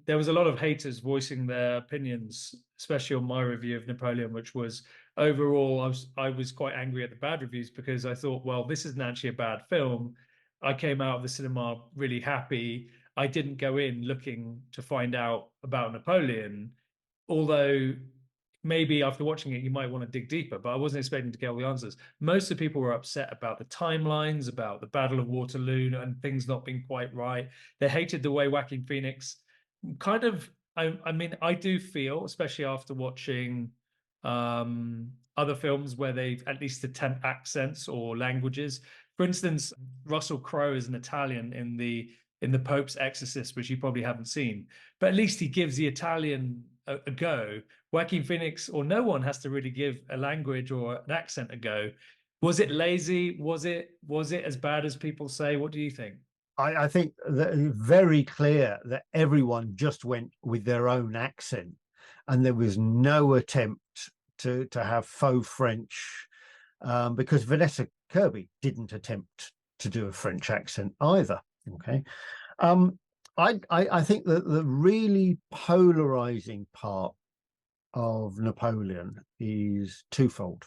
there was a lot of haters voicing their opinions, especially on my review of Napoleon, which was overall I was quite angry at the bad reviews because I thought, well, this isn't actually a bad film. I came out of the cinema really happy. I didn't go in looking to find out about Napoleon, although maybe after watching it you might want to dig deeper, but I wasn't expecting to get all the answers. Most of the people were upset about the timelines, about the Battle of Waterloo and things not being quite right. They hated the way Joaquin Phoenix kind of, I mean, I do feel, especially after watching other films where they at least attempt accents or languages. For instance, Russell Crowe is an Italian in the Pope's Exorcist, which you probably haven't seen, but at least he gives the Italian a go. Joaquin Phoenix or no one has to really give a language or an accent a go. Was it lazy? Was it as bad as people say? What do you think? I think that it's very clear that everyone just went with their own accent, and there was no attempt to have faux French, because Vanessa Kirby didn't attempt to do a French accent either. Okay, um, I think that the really polarizing part of Napoleon is twofold.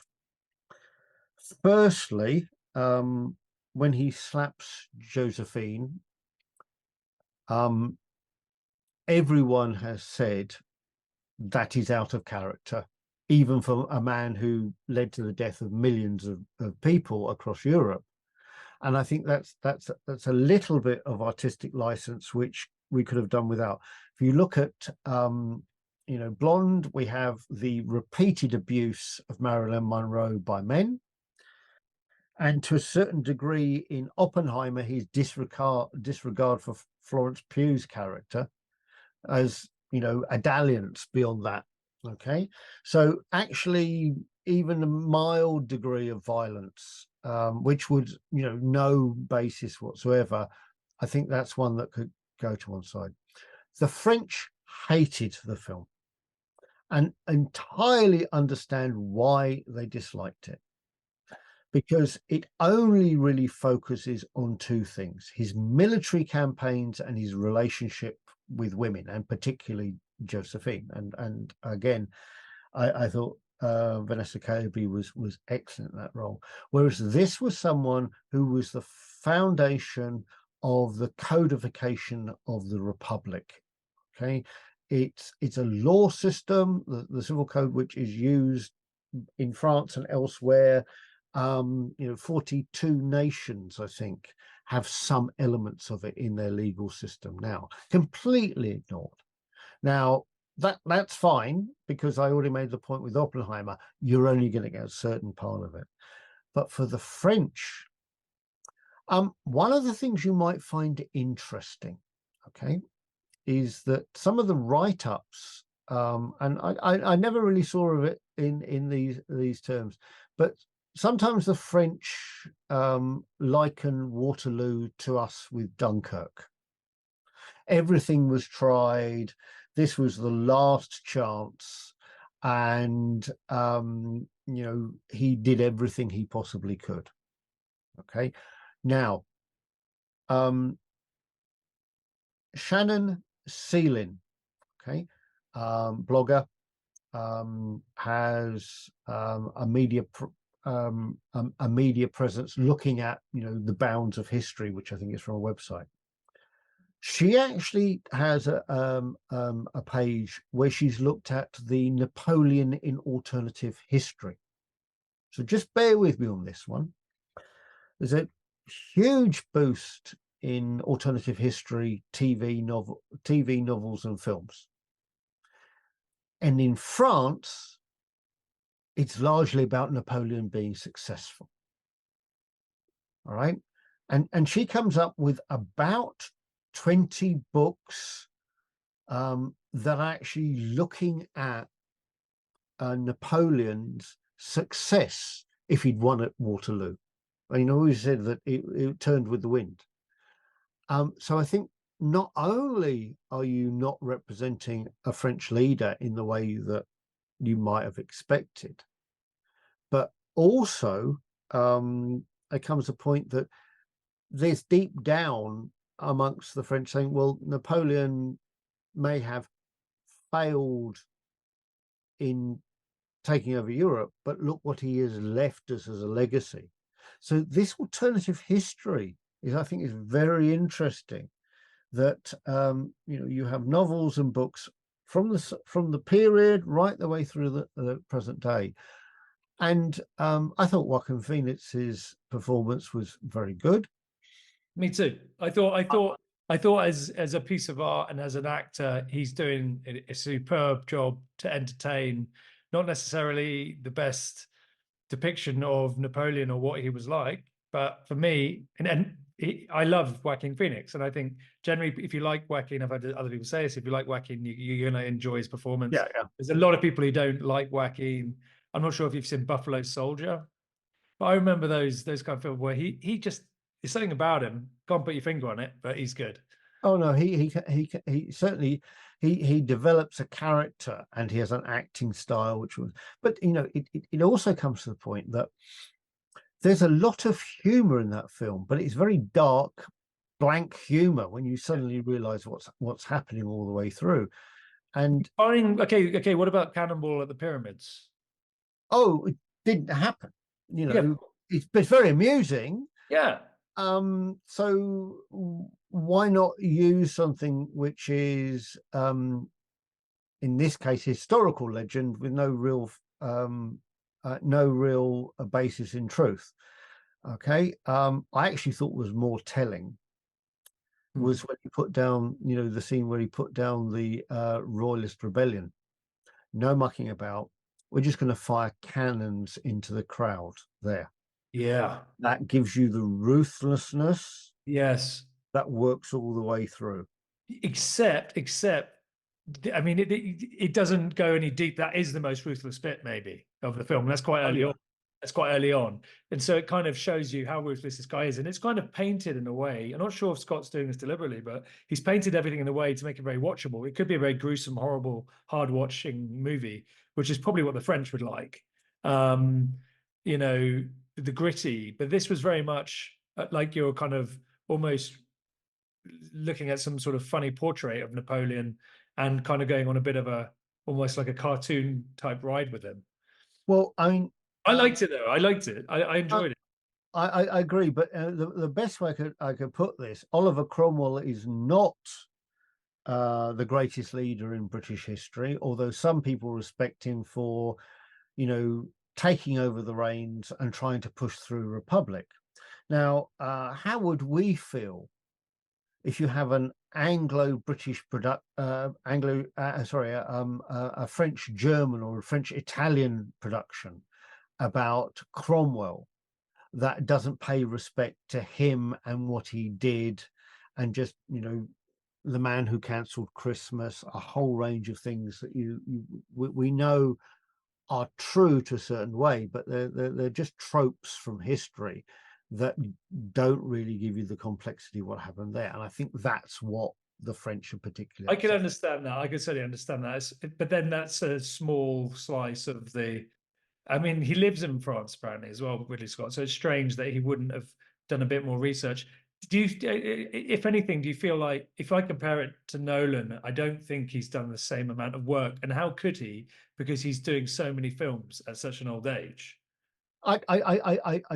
Firstly, when he slaps Josephine, um, everyone has said that is out of character, even for a man who led to the death of millions of people across Europe. And I think that's a little bit of artistic license which we could have done without. If you look at Blonde, we have the repeated abuse of Marilyn Monroe by men. And to a certain degree in Oppenheimer, his disregard for Florence Pugh's character as, a dalliance beyond that. Okay. So actually, even a mild degree of violence, which would, no basis whatsoever, I think that's one that could go to one side. The French hated the film and entirely understand why they disliked it, because it only really focuses on two things: his military campaigns and his relationship with women, and particularly Josephine. And again, I thought Vanessa Kirby was excellent in that role. Whereas this was someone who was the foundation of the codification of the Republic. Okay, it's a law system, the civil code, which is used in France and elsewhere. 42 nations, I think, have some elements of it in their legal system now, completely ignored. Now, that's fine, because I already made the point with Oppenheimer, you're only going to get a certain part of it. But for the French, one of the things you might find interesting, okay, is that some of the write-ups, and I never really saw of it in these terms, but sometimes the French liken Waterloo to us with Dunkirk. Everything was tried. This was the last chance, and he did everything he possibly could. Okay, now Shannon Seelin, okay, blogger, has a media presence looking at the bounds of history, which I think is from a website. She actually has a page where she's looked at the Napoleon in alternative history. So just bear with me on this one. There's a huge boost in alternative history, TV novels and films. And in France, it's largely about Napoleon being successful. All right. And she comes up with about 20 books that are actually looking at Napoleon's success if he'd won at Waterloo. I always said that it turned with the wind. So I think not only are you not representing a French leader in the way that you might have expected, but also there comes a point that there's deep down amongst the French saying, well, Napoleon may have failed in taking over Europe, but look what he has left us as a legacy. So this alternative history is, I think, is very interesting. That you have novels and books from the period right the way through the present day, and I thought Joaquin Phoenix's performance was very good. Me too. I thought as a piece of art and as an actor, he's doing a superb job to entertain. Not necessarily the best depiction of Napoleon or what he was like, but for me, I love Joaquin Phoenix, and I think generally, if you like Joaquin, I've had other people say this. If you like Joaquin, you're going to enjoy his performance. Yeah, yeah. There's a lot of people who don't like Joaquin. I'm not sure if you've seen Buffalo Soldier, but I remember those kind of films where he just there's something about him. Can't put your finger on it, but he's good. Oh no, he certainly he develops a character, and he has an acting style which was. But it also comes to the point that there's a lot of humor in that film, but it's very dark, blank humor when you suddenly realize what's happening all the way through. And Okay. What about Cannonball at the Pyramids? oh, it didn't happen. Yeah, It's very amusing. yeah. So why not use something which is, in this case, historical legend with no real basis in truth? Okay, I actually thought was more telling was when he put down, the scene where he put down the Royalist rebellion. No mucking about. We're just going to fire cannons into the crowd there. Yeah. That gives you the ruthlessness Yes. that works all the way through. Except, I mean, it doesn't go any deep. That is the most ruthless bit, maybe, of the film. That's quite early on. That's quite early on, and so it kind of shows you how ruthless this guy is, and it's kind of painted in a way. I'm not sure if Scott's doing this deliberately, but he's painted everything in a way to make it very watchable. It could be a very gruesome, horrible, hard-watching movie, which is probably what the French would like. You know, the gritty, but this was very much like you're kind of almost looking at some sort of funny portrait of Napoleon and kind of going on a bit of a almost like a cartoon type ride with him. Well, I mean, I liked it though. I liked it. I enjoyed it. I agree, but the best way I could put this, Oliver Cromwell is not the greatest leader in British history, although some people respect him for, taking over the reins and trying to push through a republic. Now, how would we feel if you have an Anglo-British a French-German or a French-Italian production about Cromwell that doesn't pay respect to him and what he did, and just the man who cancelled Christmas, a whole range of things that we know are true to a certain way, but they're just tropes from history that don't really give you the complexity of what happened there. And I think that's what the French are particularly. I can understand that. I can certainly understand that. But then that's a small slice of the. I mean, he lives in France apparently as well, Ridley Scott. So it's strange that he wouldn't have done a bit more research. Do you, if anything, do you feel like if I compare it to Nolan, I don't think he's done the same amount of work, and how could he? Because he's doing so many films at such an old age. I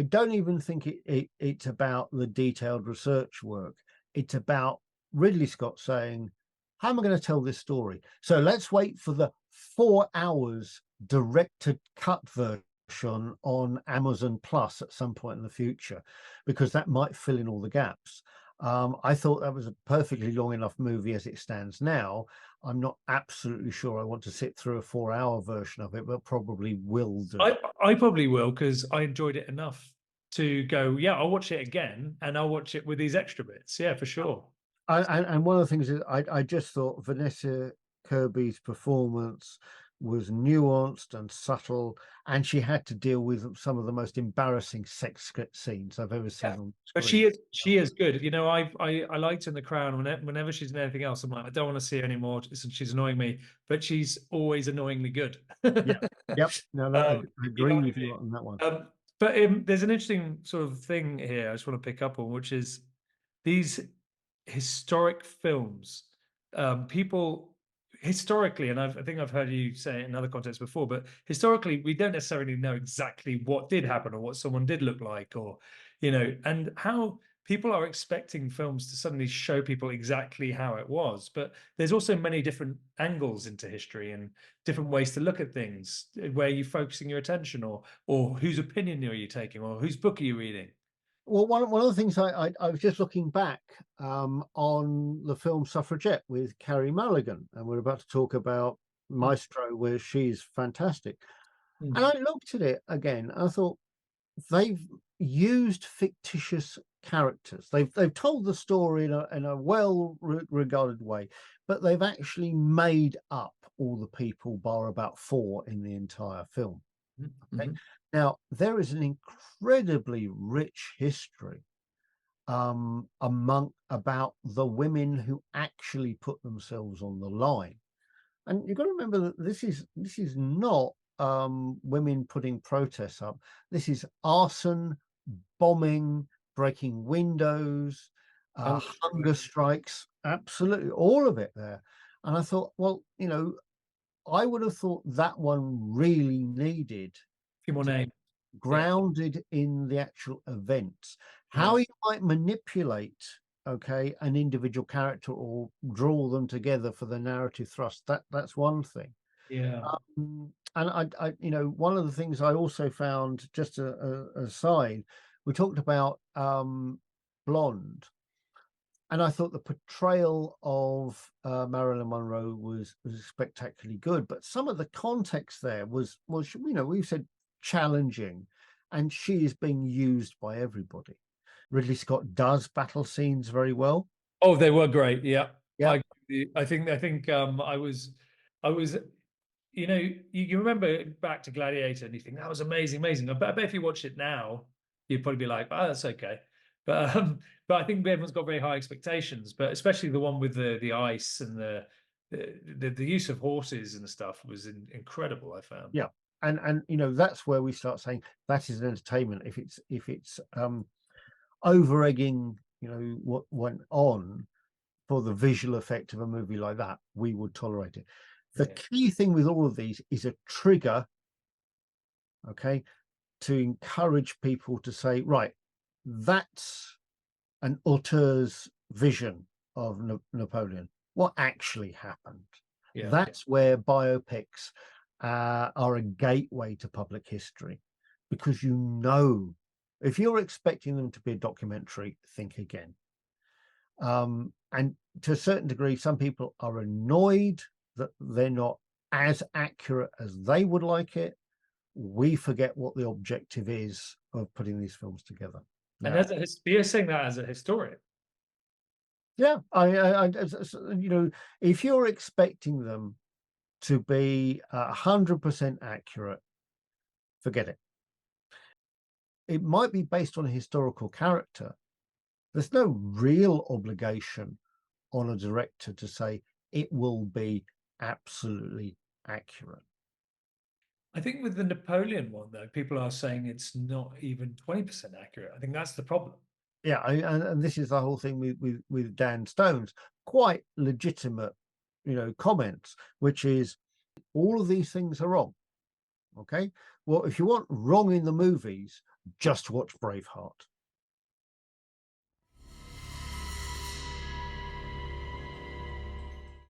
don't even think it's about the detailed research work. It's about Ridley Scott saying, how am I going to tell this story? So let's wait for the 4 hours directed cut version on Amazon Plus at some point in the future, because that might fill in all the gaps. I thought that was a perfectly long enough movie as it stands now. I'm not absolutely sure I want to sit through a 4-hour version of it, but probably will do. I probably will, because I enjoyed it enough to go, yeah, I'll watch it again, and I'll watch it with these extra bits. Yeah, for sure. And one of the things is I just thought Vanessa Kirby's performance was nuanced and subtle, and she had to deal with some of the most embarrassing sex scenes I've ever seen on screen. But she is good. I liked her in The Crown. Whenever she's in anything else, I'm like, I don't want to see her anymore. She's annoying me, but she's always annoyingly good. Yeah. Yep. No, I agree with you on that one. But there's an interesting sort of thing here I just want to pick up on, which is these historic films. People historically, and I think I've heard you say it in other contexts before, but historically, we don't necessarily know exactly what did happen or what someone did look like, or, and how people are expecting films to suddenly show people exactly how it was. But there's also many different angles into history and different ways to look at things, where you're focusing your attention, or whose opinion are you taking, or whose book are you reading? Well, one of the things I was just looking back on the film Suffragette with Carrie Mulligan, and we're about to talk about Maestro, where she's fantastic. And I looked at it again, and I thought they've used fictitious characters. They've told the story in a well regarded way, but they've actually made up all the people, bar about 4 in the entire film. Okay? Now, there is an incredibly rich history about the women who actually put themselves on the line. And you've got to remember that this is not women putting protests up. This is arson, bombing, breaking windows, hunger strikes, absolutely all of it there. And I thought, well, I would have thought that one really needed few more to names. grounded in the actual events. How you might manipulate, okay, an individual character or draw them together for the narrative thrust, that's one thing. Yeah. And I one of the things I also found, just a aside, we talked about Blonde, and I thought the portrayal of Marilyn Monroe was spectacularly good, but some of the context there was we've said challenging, and she is being used by everybody. Ridley Scott does battle scenes very well. Oh, they were great. Yeah. Yeah. I think I was you remember back to Gladiator and you think that was amazing, amazing. I bet if you watch it now, you'd probably be like, oh, that's okay. But I think everyone's got very high expectations, but especially the one with the ice and the use of horses and stuff was incredible, I found. Yeah. And that's where we start saying that is an entertainment. If it's over egging, what went on for the visual effect of a movie like that, we would tolerate it. The key thing with all of these is a trigger, okay, to encourage people to say, right, that's an auteur's vision of Napoleon. What actually happened? That's where biopics are a gateway to public history, because if you're expecting them to be a documentary, think again. And to a certain degree, some people are annoyed that they're not as accurate as they would like it. We forget what the objective is of putting these films together. And you're saying that as a historian. Yeah, if you're expecting them to be 100% accurate, forget it. It might be based on a historical character. There's no real obligation on a director to say it will be absolutely accurate. I think with the Napoleon one, though, people are saying it's not even 20% accurate. I think that's the problem. Yeah, and this is the whole thing with Dan Stone's quite legitimate, comments, which is all of these things are wrong. Okay, well, if you want wrong in the movies, just watch Braveheart.